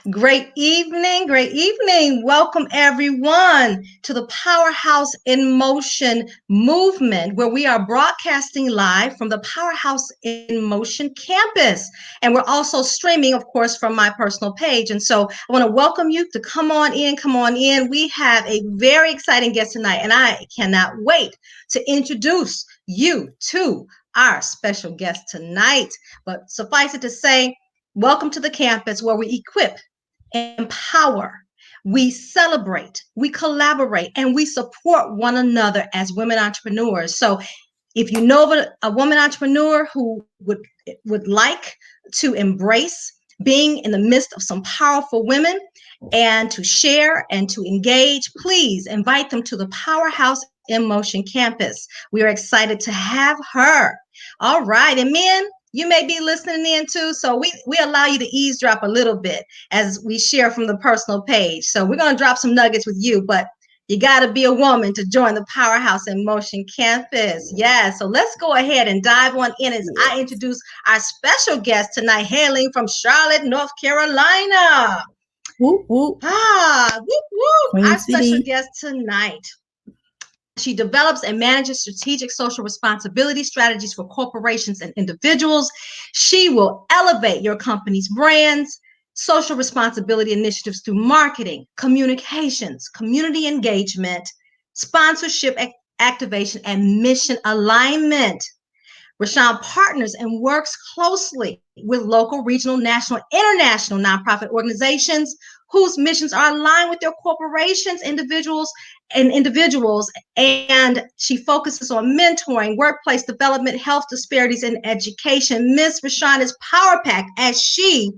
Great evening. Great evening. Welcome, everyone, to the Powerhouse in Motion movement, where we are broadcasting live from the Powerhouse in Motion campus. And we're also streaming, of course, from my personal page. And so I want to welcome you to come on in. Come on in. We have a very exciting guest tonight, and I cannot wait to introduce you to our special guest tonight. But suffice it to say, welcome to the campus where we equip, empower, we celebrate, we collaborate, and we support one another as women entrepreneurs. So if you know of a woman entrepreneur who would like to embrace being in the midst of some powerful women and to share and to engage, please invite them to the Powerhouse in Motion campus. We are excited to have her. All right. And men, you may be listening in too. So we allow you to eavesdrop a little bit as we share from the personal page. So we're going to drop some nuggets with you, but you got to be a woman to join the Powerhouse in Motion campus. Yeah, so let's go ahead and dive on in as I introduce our special guest tonight, hailing from Charlotte, North Carolina. Whoop, whoop. Whoop, whoop. Queen Our special City. guest tonight. She develops and manages strategic social responsibility strategies for corporations and individuals. She will elevate your company's brands, social responsibility initiatives through marketing, communications, community engagement, sponsorship activation, and mission alignment. Rashaan partners and works closely with local, regional, national, international nonprofit organizations whose missions are aligned with their corporations, individuals, and she focuses on mentoring, workplace development, health disparities, and education. Miss Rashaan is power packed as she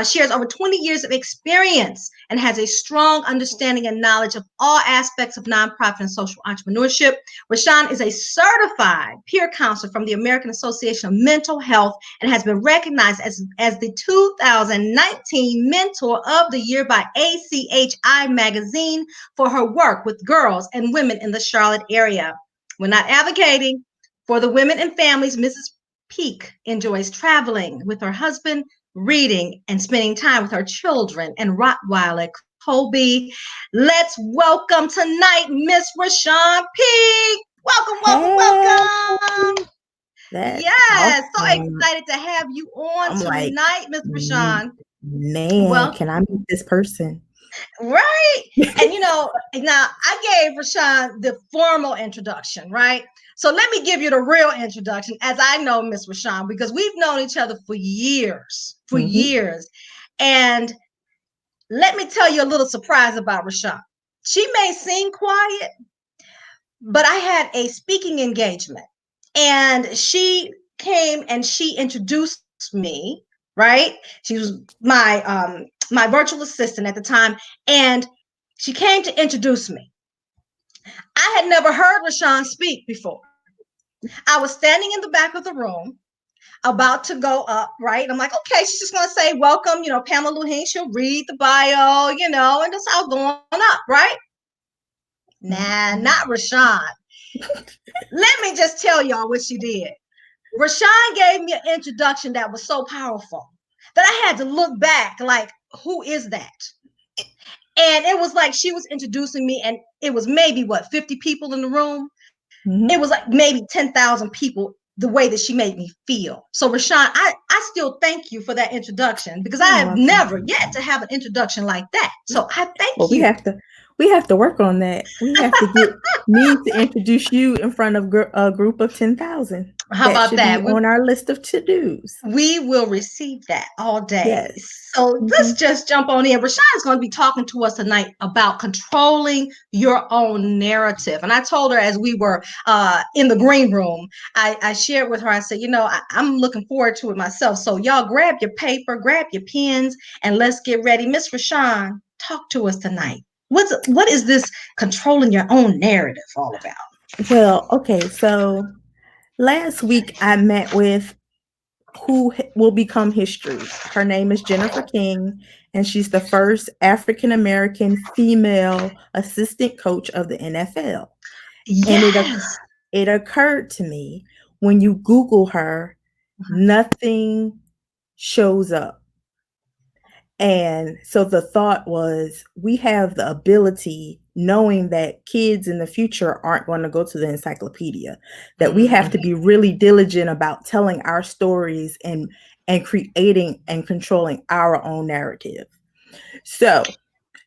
shares over 20 years of experience and has a strong understanding and knowledge of all aspects of nonprofit and social entrepreneurship. Rashaan is a certified peer counselor from the American Association of Mental Health and has been recognized as the 2019 Mentor of the Year by ACHI Magazine for her work with girls and women in the Charlotte area. We're not advocating for the women and families. Mrs. Peek enjoys traveling with her husband, reading, and spending time with her children and Rottweiler Kobe. Let's welcome tonight Miss Rashaan Peek. Welcome, welcome, Hey, welcome. that's Yes, so awesome. excited to have you on I'm like, tonight, Miss Rashaan. man, Well, can I meet this person? right. And now I gave Rashaan the formal introduction, right? So let me give you the real introduction as I know Miss Rashaan, because we've known each other for years, for Mm-hmm. years. And let me tell you a little surprise about Rashaan. She may seem quiet, but I had a speaking engagement and she came and she introduced me, right? She was my virtual assistant at the time, and she came to introduce me. I had never heard Rashaan speak before. I was standing in the back of the room about to go up, right? I'm like, okay, she's just gonna say welcome, Pamela Lue-Hing. She'll read the bio, and that's how going up, right? Nah, not Rashaan. Let me just tell y'all what she did. Rashaan gave me an introduction that was so powerful that I had to look back, like, who is that? And it was like she was introducing me, and it was maybe 50 people in the room. It was Mm-hmm. like maybe 10,000 people, the way that she made me feel. So, Rashaan, I still thank you for that introduction because I You're have welcome. never yet to have an introduction like that. So I Well, thank you. we have to work on that. We have to get me to introduce you in front of a group of 10,000. How That about should be that? on our list of to-dos. We will receive that all day. Yes. So let's Mm-hmm. just jump on in. Rashaan is going to be talking to us tonight about controlling your own narrative. And I told her as we were in the green room, I shared with her, I said, I'm looking forward to it myself. So y'all grab your paper, grab your pens, and let's get ready. Miss Rashaan, talk to us tonight. What is this controlling your own narrative all about? Well, okay, so last week I met with who will become history. Her name is Jennifer King, and she's the first African American female assistant coach of the NFL. And Yes. it occurred to me, when you Google her, nothing shows up. And so the thought was, we have the ability, knowing that kids in the future aren't going to go to the encyclopedia, that we have to Mm-hmm. be really diligent about telling our stories and creating and controlling our own narrative. So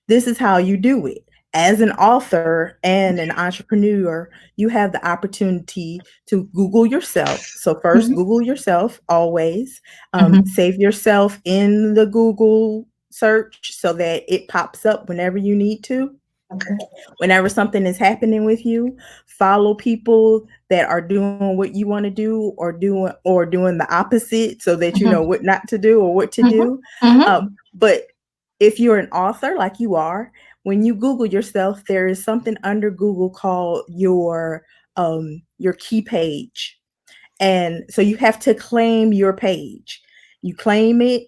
this is how you do it. As an author and an entrepreneur, you have the opportunity to Google yourself. So, first, Mm-hmm. Google yourself always. Mm-hmm. Save yourself in the Google search so that it pops up whenever you need to. Okay. Whenever something is happening with you, follow people that are doing what you want to do, or doing the opposite, so that you know Mm-hmm. what not to do or what to Mm-hmm. do. Mm-hmm. But if you're an author like you are, when you Google yourself, there is something under Google called your key page. And so you have to claim your page. You claim it,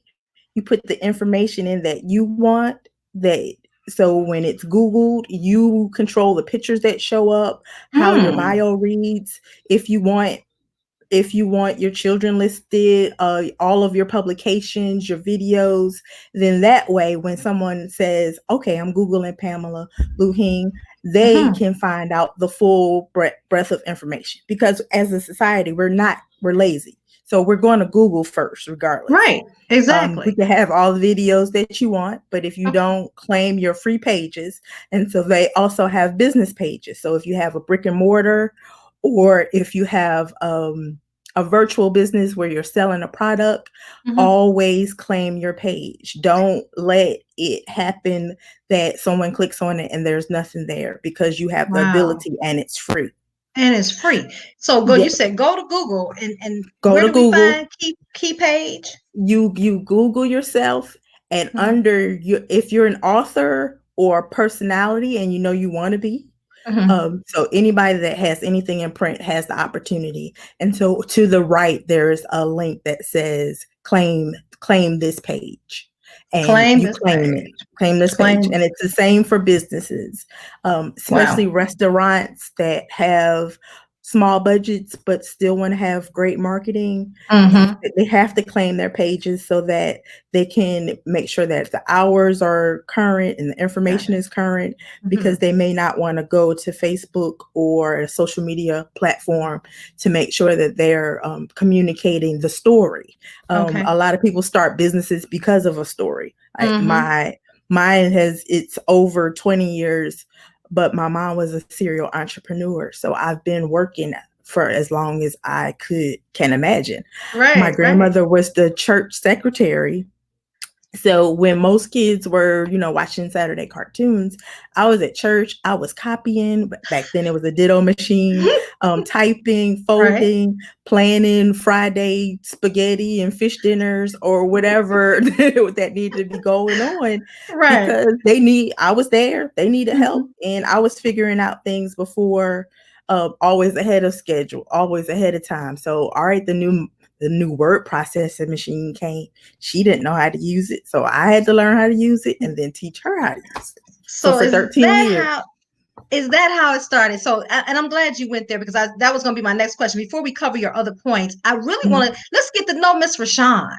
you put the information in that you want, that so when it's Googled, you control the pictures that show up, how your Mm. bio reads, if you want your children listed, all of your publications, your videos, then that way, when someone says, okay, I'm Googling Pamela Lue-Hing, they Mm-hmm. can find out the full breadth of information. Because as a society, we're lazy. So we're going to Google first, regardless. Right. We Exactly. can have all the videos that you want, but if you Okay. don't claim your free pages, and so they also have business pages. So if you have a brick and mortar, or if you have a virtual business where you're selling a product, Mm-hmm. always claim your page. Don't let it happen that someone clicks on it and there's nothing there, because you have the Wow. ability and it's free. And it's free. So go. You Yeah, said go to Google, and go where to do we Google. find key page? You Google yourself, and Mm-hmm. under you, if you're an author or a personality and you know you want to be, Mm-hmm. so anybody that has anything in print has the opportunity. And so to the right, there's a link that says claim this page, and Claim you this claim it. page. Claim this page, Claim. and it's the same for businesses, Wow. especially restaurants that have small budgets but still want to have great marketing. Mm-hmm. They have to claim their pages so that they can make sure that the hours are current and the Got information it. is current, Mm-hmm. because they may not want to go to Facebook or a social media platform to make sure that they're communicating the story. Okay. A lot of people start businesses because of a story. Mm-hmm. Mine has, it's over 20 years, but my mom was a serial entrepreneur, so I've been working for as long as I can imagine. My Right. Right. grandmother was the church secretary, so when most kids were, watching Saturday cartoons, I was at church. I was copying. Back then, it was a ditto machine, typing, Right. folding, planning Friday spaghetti and fish dinners, or whatever that needed to be going on, Right. because I was there. They needed Mm-hmm. help, and I was figuring out things before. Always ahead of schedule, always ahead of time. So, all right, the new word processing machine came. She didn't know how to use it, so I had to learn how to use it and then teach her how to use it. So So for is 13 that years. how? Is that how it started? So, and I'm glad you went there, because that was going to be my next question. Before we cover your other points, I really want to, Mhm. let's get to know Miss Rashaan.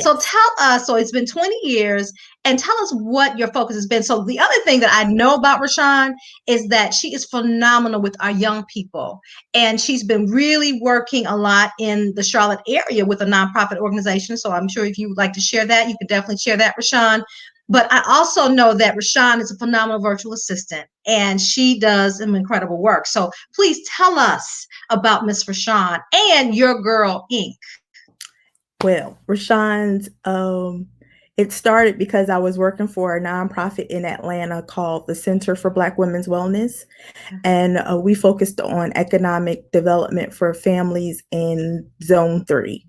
So Yes. tell us, so it's been 20 years, and tell us what your focus has been. So the other thing that I know about Rashaan is that she is phenomenal with our young people. And she's been really working a lot in the Charlotte area with a nonprofit organization. So I'm sure if you would like to share that, you can definitely share that, Rashaan. But I also know that Rashaan is a phenomenal virtual assistant, and she does some incredible work. So please tell us about Miss Rashaan and Your Girl Inc. Well, Rashawn's, it started because I was working for a nonprofit in Atlanta called the Center for Black Women's Wellness, and we focused on economic development for families in Zone 3,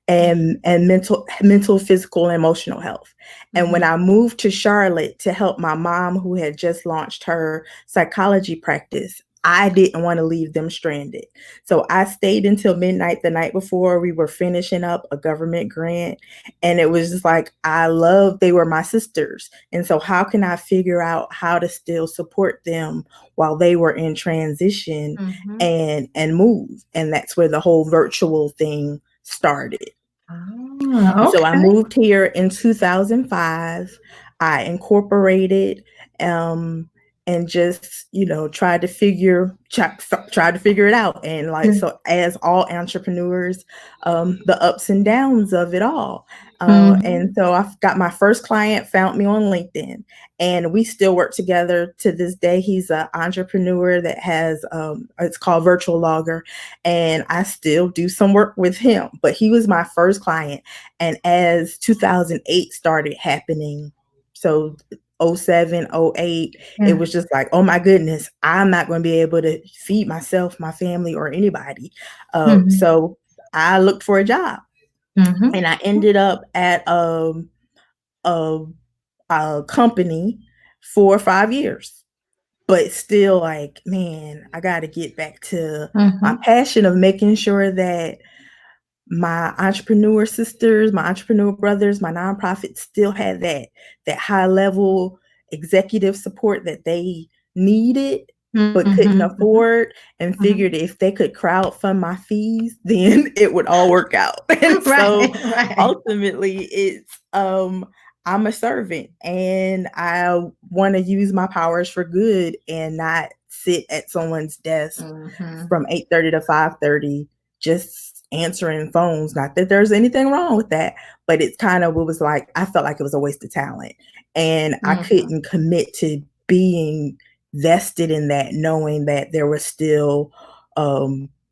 and mental, physical, and emotional health. And when Mm-hmm. I moved to Charlotte to help my mom, who had just launched her psychology practice, I didn't want to leave them stranded. So I stayed until midnight the night before. We were finishing up a government grant. And it was just like, they were my sisters. And so, how can I figure out how to still support them while they were in transition Mm-hmm. and move? And that's where the whole virtual thing started. Ah, And so I okay. moved here in 2005. I incorporated um, and just, tried to figure it out. And like, Yeah. so as all entrepreneurs, the ups and downs of it all. Mhm. And so I got my first client, found me on LinkedIn, and we still work together to this day. He's an entrepreneur that has, it's called Virtual Logger, and I still do some work with him, but he was my first client. And as 2008 started happening, so '07, '08, it Yeah. was just like, oh my goodness, I'm not going to be able to feed myself, my family, or anybody. Mhm. So I looked for a job, Mhm. and I ended up at a, a company for 5 years. But still, like, man, I got to get back to my Mhm. passion of making sure that my entrepreneur sisters, my entrepreneur brothers, my nonprofits still had that high level executive support that they needed but couldn't Mhm. Mhm. afford, and Mhm. figured if they could crowdfund my fees, then it would all work out. And so Right. Right. ultimately I'm a servant, and I want to use my powers for good and not sit at someone's desk Mhm. from 8:30 to 5:30 just answering phones. Not that there's anything wrong with that, but it's kind of, it was like I felt like it was a waste of talent. And I Mhm. couldn't commit to being vested in that, knowing that there was still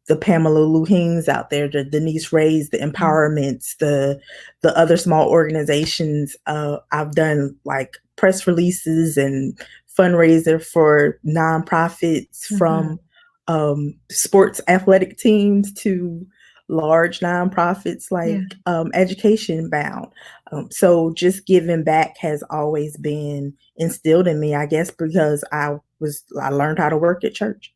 the Pamela Lue-Hings out there, the Denise Rays, the Mhm. empowerments, the other small organizations. I've done like press releases and fundraiser for nonprofits, Mhm. from sports athletic teams to large nonprofits Yeah. like Education Bound. So just giving back has always been instilled in me, I guess, because I learned how to work at church.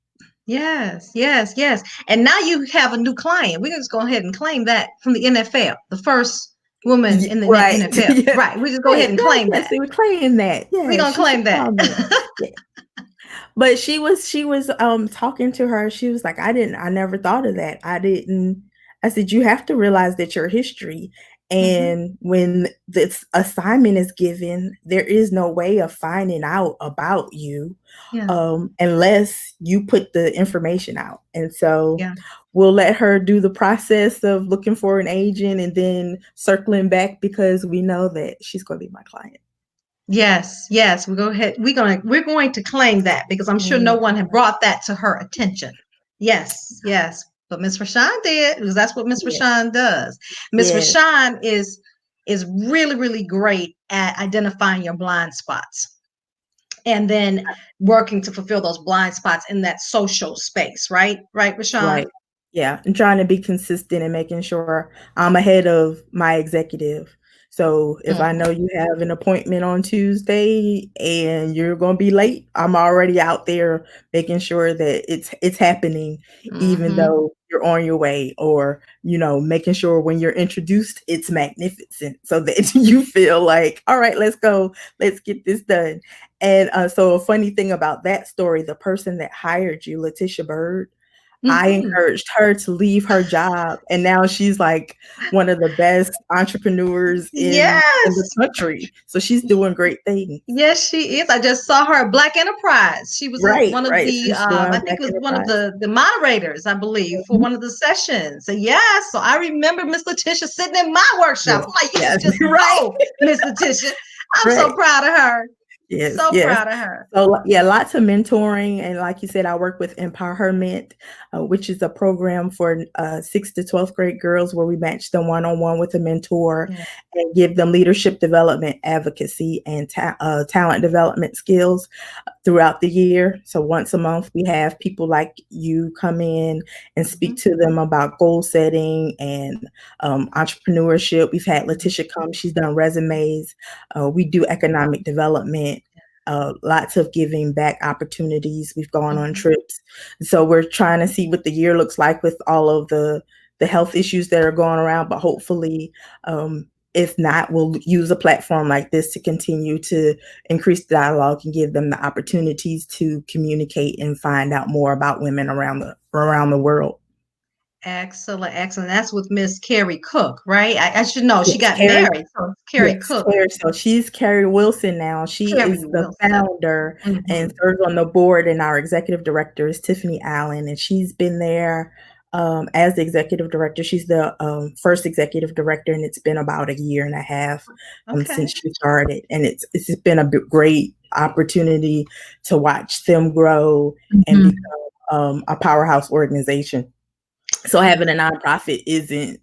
Yes, yes, yes. And now you have a new client. We can just go ahead and claim that from the NFL, the first woman in the Right. NFL. Yeah. Right. We just go ahead Right. and Yes, claim yes. that. They were claiming that. We're Yeah, gonna she should claim that. call me. Yeah. But she was talking to her. She was like, I never thought of that. I said, you have to realize that your history, Hmm. and when this assignment is given, there is no way of finding out about you Yeah, unless you put the information out. And so yeah. we'll let her do the process of looking for an agent and then circling back, because we know that she's going to be my client. Yes, yes. We go ahead. We're going to claim that because I'm sure no Mm, one had brought that to her attention. Yes, yes. But Miss Rashaan did, because that's what Miss yeah. Rashaan does. Miss Yeah. Rashaan is really, really great at identifying your blind spots and then working to fulfill those blind spots in that social space, right? Right, Rashaan? Right. Yeah, and trying to be consistent and making sure I'm ahead of my executive. So if I know Mm-hmm. you have an appointment on Tuesday and you're going to be late, I'm already out there making sure that it's happening, even Mm-hmm. though you're on your way, or making sure when you're introduced it's magnificent, so that you feel like, all right, let's go, let's get this done. And so a funny thing about that story, the person that hired you, Letitia Bird, I Mm-hmm. encouraged her to leave her job, and now she's like one of the best entrepreneurs in the Yes. country. So she's doing great things. Yes, she is. I just saw her at Black Enterprise. She was Right, one of right. the, She's doing I think Black it was one of Enterprise. the moderators, I believe, for Mhm. one of the sessions. So yes, so I remember Miss Letitia sitting in my workshop. Yes, I'm like, you yes, should just right, go, Miss Letitia. I'm so right. proud of her. Yes, So yes. proud of her. So yeah, lots of mentoring, and like you said, I work with Empowerment, which is a program for 6th to 12th grade girls, where we match them one on one with a mentor Yeah. and give them leadership development, advocacy, and talent development skills throughout the year. So once a month, we have people like you come in and speak Mhm. to them about goal setting and entrepreneurship. We've had Mhm. Letitia come; she's done resumes. We do economic development, lots of giving back opportunities. We've gone on Mhm. trips. So we're trying to see what the year looks like with all of the health issues that are going around, but hopefully, if not, we'll use a platform like this to continue to increase the dialogue and give them the opportunities to communicate and find out more about women around the world. Excellent, excellent. That's with Miss Carrie Cook, right? I should know. She Yes, got Carrie. married, so it's Carrie Yes, Cook. Carrie. So she's Carrie Wilson now. She Carrie is the Wilson. founder and Hmm. serves on the board, and our executive director is Tiffany Allen, and she's been there as the executive director. She's the first executive director, and it's been about a year and a half Okay. since she started, and it's just been a great opportunity to watch them grow and become Hmm. a powerhouse organization. So having a nonprofit isn't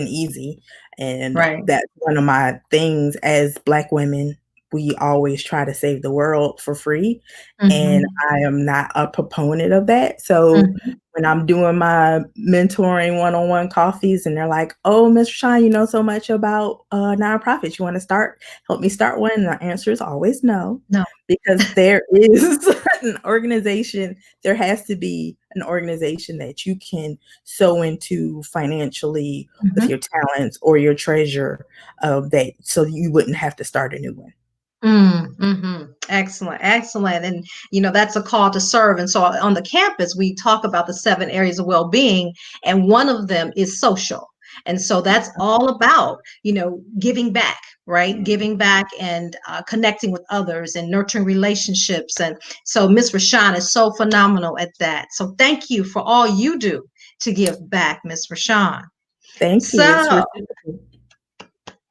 easy, and Right. that's one of my things. As Black women, we always try to save the world for free, and Hmm. I am not a proponent of that. So Hmm. when I'm doing my mentoring one-on-one coffees and they're like, "Oh, Mr. Shine, you know so much about nonprofits, you want to help me start one?" And the answer is always no, No. because there is an organization, there has to be an organization that you can sow into financially with Hmm. your talents or your treasure, that so you wouldn't have to start a new one. Mm-hmm. Excellent, excellent. And that's a call to serve. And so on the campus, we talk about the 7 areas of well-being, and one of them is social. And so that's all about, giving back, right? Giving back and connecting with others and nurturing relationships. And so Miss Rashaan is so phenomenal at that. So thank you for all you do to give back, Miss Rashaan. Thank you. It's So, reciprocal.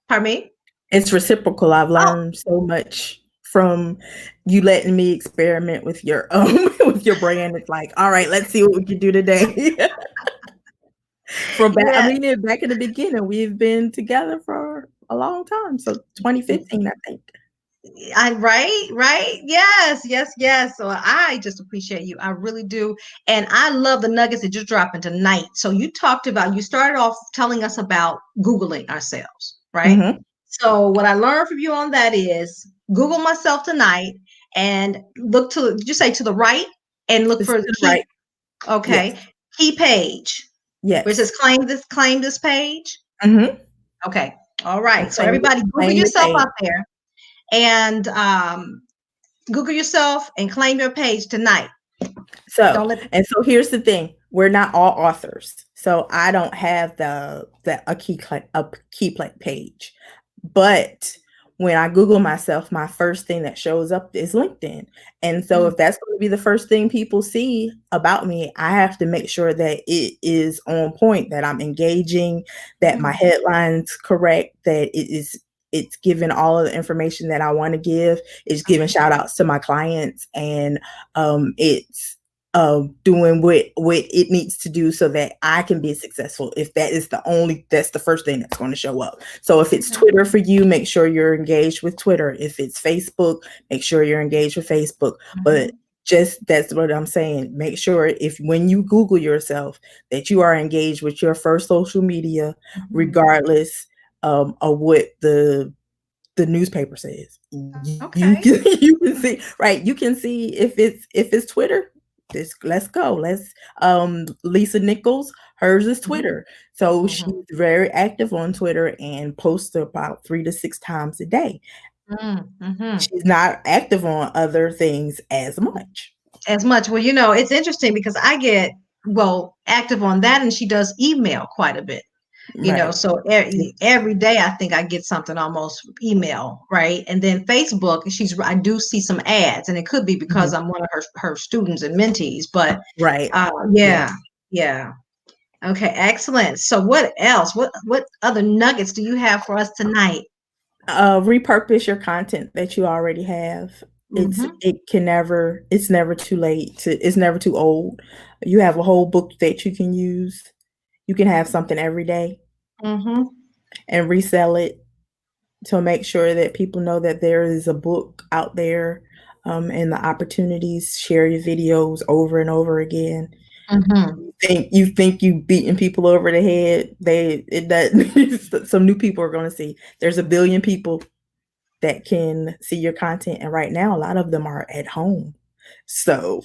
pardon me? It's reciprocal. I've Oh, learned so much from you letting me experiment with your with your brand. It's like, all right, let's see what we can do today. From back, I yeah. mean, back in the beginning, we've been together for a long time. So 2015, I think. Right. Yes, yes, yes. So I just appreciate you. I really do. And I love the nuggets that you're dropping tonight. So you started off telling us about Googling ourselves, right? Hmm. So what I learned from you on that is Google myself tonight and did you say to the right and look It's for to the key, right. Yes. okay, key page where it says Yes. claim this page. Hmm. Okay. All And right. So everybody Google claim your yourself page. out there and Google yourself and claim your page tonight. So, Don't let. and so here's the thing: we're not all authors. So I don't have the a page, but when I Google myself, my first thing that shows up is LinkedIn. And so Mm, if that's going to be the first thing people see about me, I have to make sure that it is on point, that I'm engaging, that my mm, headline's correct, that it's giving all of the information that I want to give. It's giving shout outs to my clients, and it's doing what it needs to do so that I can be successful. If that's the first thing that's going to show up. So if it's okay. Twitter for you, make sure you're engaged with Twitter. If it's Facebook, make sure you're engaged with Facebook. But Mhm, just that's what I'm saying. Make sure if when you Google yourself that you are engaged with your first social media, mhm. regardless of what the newspaper says. You can Okay. you can see, right, you can see if it's Twitter. Let's go. Lisa Nichols, hers is Mhm, Twitter. So mhm, she's very active on Twitter and posts about 3 to 6 times a day. mhm. She's not active on other things as much. As much. Well, it's interesting because I get active on that, and she does email quite a bit. Right. So every day I think I get something almost email, right? And then Facebook, I do see some ads, and it could be because Mhm. I'm one of her students and mentees, but Right. Yeah. yeah, yeah. Okay, excellent. So what else? What other nuggets do you have for us tonight? Repurpose your content that you already have. Mm-hmm. It's never too late it's never too old. You have a whole book that you can use. You can have something every day Mm-hmm. and resell it to make sure that people know that there is a book out there, and the opportunities. Share your videos over and over again. Mm-hmm. You think you beating people over the head. That some new people are going to see. There's a billion people that can see your content, and right now a lot of them are at home. So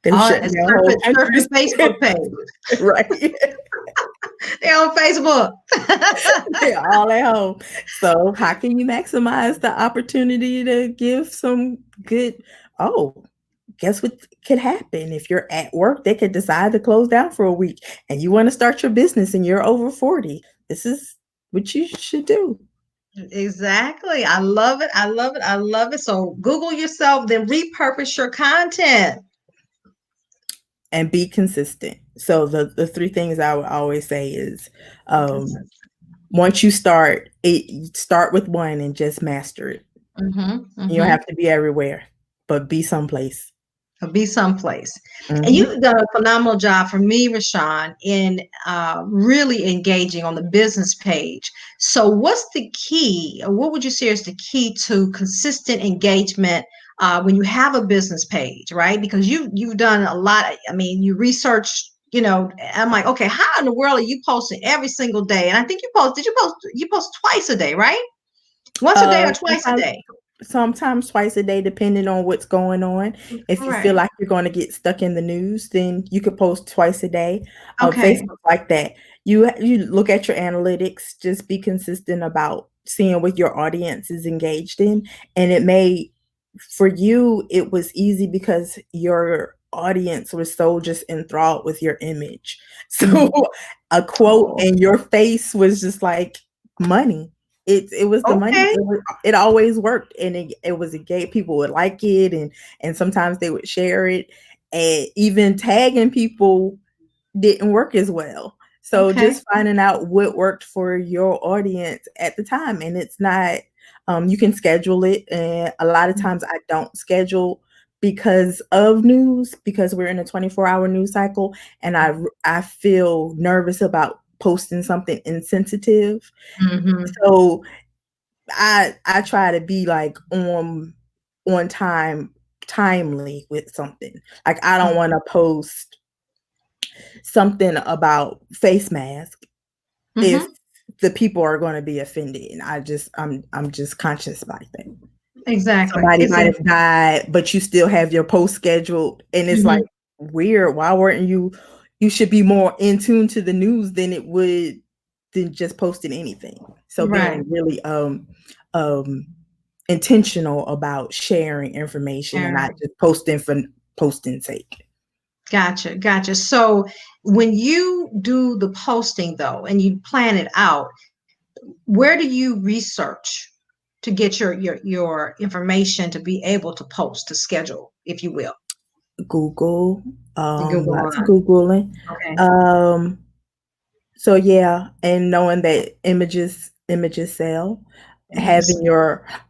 they're Oh, shutting it's down whole surf your countries. Facebook page. Right. They're on Facebook. They're all at home. So how can you maximize the opportunity to give some good, oh, guess what could happen? If you're at work, they could decide to close down for a week and you want to start your business and you're over 40. This is what you should do. Exactly. I love it. I love it. I love it. So Google yourself, then repurpose your content. And be consistent. So the three things I would always say is, Be um, consistent. once you start it, start with one and just master it. Mm-hmm, You don't mm-hmm. have to be everywhere, but be someplace. Or be someplace. And Hmm. you've done a phenomenal job for me, Rashaan, in really engaging on the business page. So, what's the key, or what would you say is the key to consistent engagement when you have a business page, right? Because you've done a lot. I mean, you research. I'm like, okay, how in the world are you posting every single day? And I think you post. Did you post? You post twice a day, right? Once a day or twice a Sometimes, day? sometimes twice a day, depending on what's going on. If you feel Right. like you're going to get stuck in the news, then you could post twice a day. Okay. Facebook like that. You look at your analytics. Just be consistent about seeing what your audience is engaged in, and it may for you it was easy because your audience was so just enthralled with your image. So Mm. a quote Oh, and your face was just like money. It was the money. okay. It always worked, and it was a gay people would like it, and sometimes they would share it, and even tagging people didn't work as well. So Okay. just finding out what worked for your audience at the time, and it's not. You can schedule it, and a lot of times I don't schedule because of news, because we're in a 24-hour news cycle, and I feel nervous about posting something insensitive. Mm-hmm. So I try to be like on time, timely with something. Like I don't want to post something about face mask if Mm-hmm. the people are going to be offended, and I'm just conscious about that. Exactly. Somebody It's might a have died, but you still have your post scheduled, and it's like mhm. weird. Why weren't you? You should be more in tune to the news than just posting anything. So Right. being really um intentional about sharing information and not Sharon. just posting for posting sake. Gotcha. Gotcha. So when you do the posting though, and you plan it out, where do you research to get your information to be able to post to schedule, if you will? Google, You Google lots of on. Googling. Okay. Um, so yeah, and knowing that images sell, Images.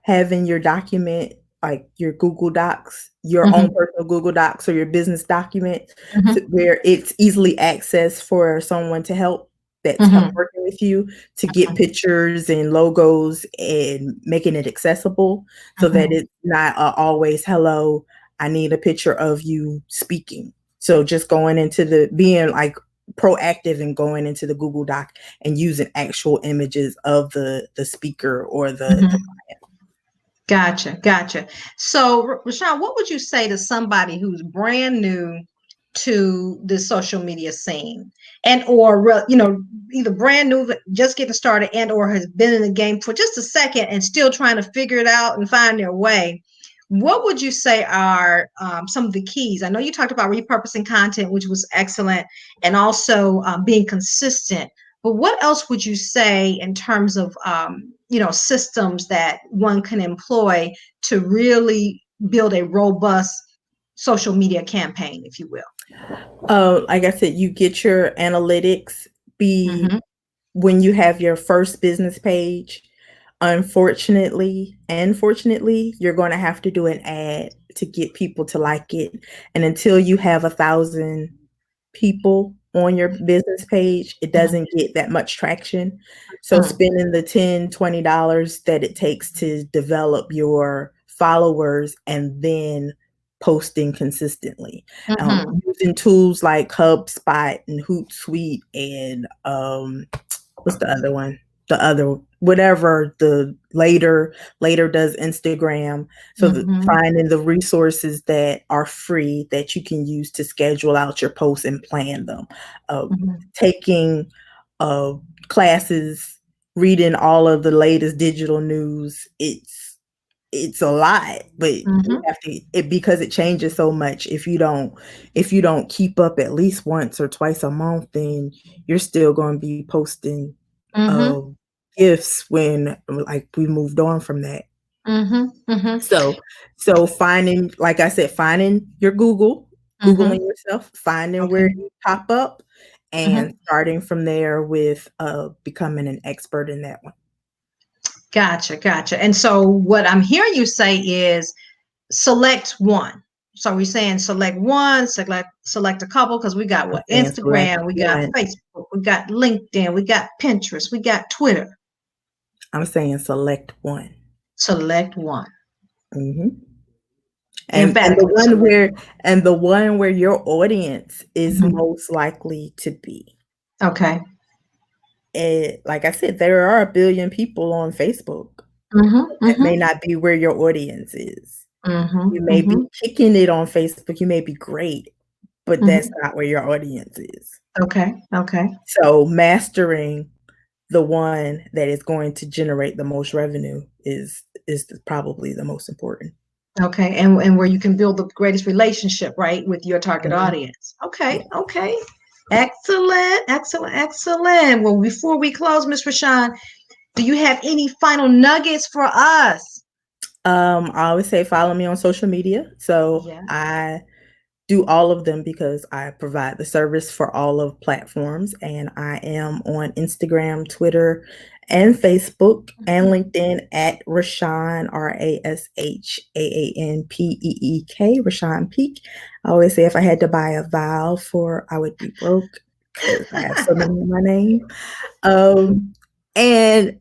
having your document, like your Google Docs, your own Mm-hmm. personal Google Docs or your business document, so Mm-hmm. where it's easily accessed for someone to help that's help Mm-hmm. working with you to get pictures and logos and making it accessible so that Mm-hmm. it's not always hello, I need a picture of you speaking. So just going into the being like proactive and going into the Google Doc and using actual images of the speaker or the Mm-hmm. Gotcha, gotcha. So, Rashaan, what would you say to somebody who's brand new to the social media scene, and or either brand new, just getting started, and or has been in the game for just a second and still trying to figure it out and find their way? What would you say are some of the keys? I know you talked about repurposing content, which was excellent, and also being consistent. But what else would you say in terms of systems that one can employ to really build a robust social media campaign, if you will? like I said, you get your analytics be Mm-hmm. when you have your first business page. Unfortunately and fortunately, you're going to have to do an ad to get people to like it. And until you have 1,000 people on your business page, it doesn't get that much traction. So spending the $10, $20 that it takes to develop your followers and then posting consistently. Mm-hmm. Using tools like HubSpot and Hootsuite and what's the other one? The other whatever the later does Instagram. So Mm-hmm. finding the resources that are free that you can use to schedule out your posts and plan them. Uh, Mm-hmm. taking uh, classes, reading all of the latest digital news. it's a lot, but you Mm-hmm. have to because it changes so much. If you don't keep up at least once or twice a month, then you're still going to be posting Mm-hmm. uh, gifts when like we moved on from that. Mm-hmm. Mm-hmm. So so finding, like I said, finding your Mm-hmm. Googling yourself, finding where Okay. you pop up, and Mm-hmm. starting from there with becoming an expert in that one. Gotcha. Gotcha. And so what I'm hearing you say is select one. So we're saying select one, select a couple, because we got I'm what? saying select Instagram, we got one. Facebook, we got LinkedIn, we got Pinterest, we got Twitter. I'm saying select one. Select one. Mhm. And Emphatically select. the one where your audience is Mhm. most likely to be. Okay. Like I said, there are a billion people on Facebook. Mm-hmm. That Mm-hmm. may not be where your audience is. Mm-hmm. You may be Mm-hmm. kicking it on Facebook, you may be great, but that's Mm-hmm. not where your audience is. Okay. Okay. So mastering the one that is going to generate the most revenue is probably the most important. Okay. And where you can build the greatest relationship, right, with your target Mhm. audience. Okay. Yeah. Okay. Excellent. Excellent. Excellent. Well, before we close, Miss Rashaan, do you have any final nuggets for us? I always say follow me on social media. So Yeah. I do all of them because I provide the service for all of platforms, and I am on Instagram, Twitter, and Facebook and LinkedIn at Rashaan RASHAANPEEK, Rashaan Peek. I always say if I had to buy a vowel for I would be broke because I have so many in my name. Um, and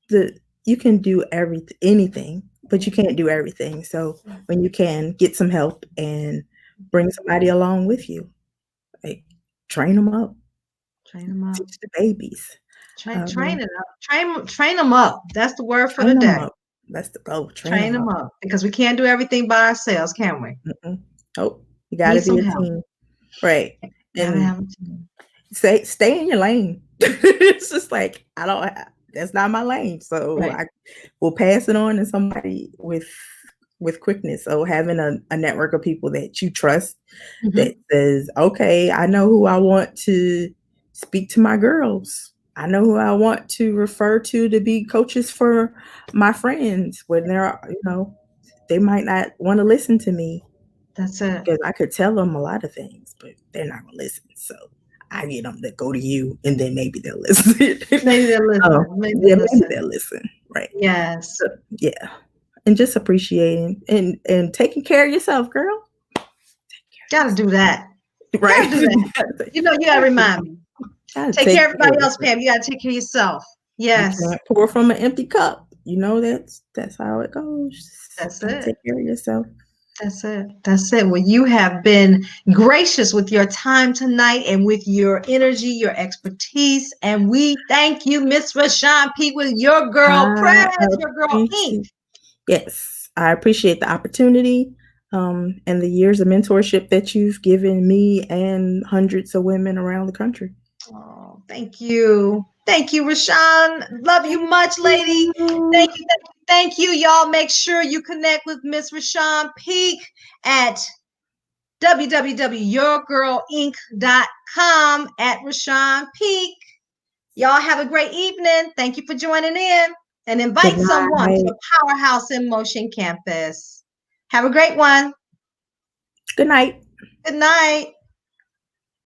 the you can do anything, but you can't do everything. So when you can get some help and bring somebody along with you, like train them up, Train them up. teach the babies, Train um, it up. Train them up. That's the word for the train them day. up. That's the goal. Train Train them them up. up because we can't do everything by ourselves, can we? Mm-mm. Oh, you got Need to be some a help. team, right? Gotta And have a team. stay in your lane. It's just like I don't. That's not my lane, so Right. I will pass it on to somebody with quickness. So having a network of people that you trust that Mm-hmm. says, okay, I know who I want to speak to my girls. I know who I want to refer to be coaches for my friends when they might not want to listen to me That's it. because I could tell them a lot of things, but they're not gonna listen. So I get them to go to you, and then maybe they'll listen. Maybe they'll Oh, listen. Maybe yeah, they'll maybe listen. they'll listen. Right. Yes. So, yeah, and just appreciating and taking care of yourself, girl. Gotta do that. Right. Gotta do that. You know, you gotta remind me. Gotta Take care take of care everybody of else, yourself. Pam. You gotta take care of yourself. You Yes. can't pour from an empty cup. You know that's how it goes. That's Gotta it. take care of yourself. That's it. That's it. Well, you have been gracious with your time tonight and with your energy, your expertise. And we thank you, Miss Rashaan Peek, with your girl I press, your girl ink. appreciate Yes, I appreciate the opportunity, and the years of mentorship that you've given me and hundreds of women around the country. Oh, thank you. Thank you, Rashaan. Love you Thank much, lady. you. Thank you. Thank you. Thank you. Y'all make sure you connect with Miss Rashaan Peek at www.yourgirlinc.com at Rashaan Peek. Y'all have a great evening. Thank you for joining in and Good invite someone to night. the Powerhouse in Motion campus. Have a great one. Good night. Good night.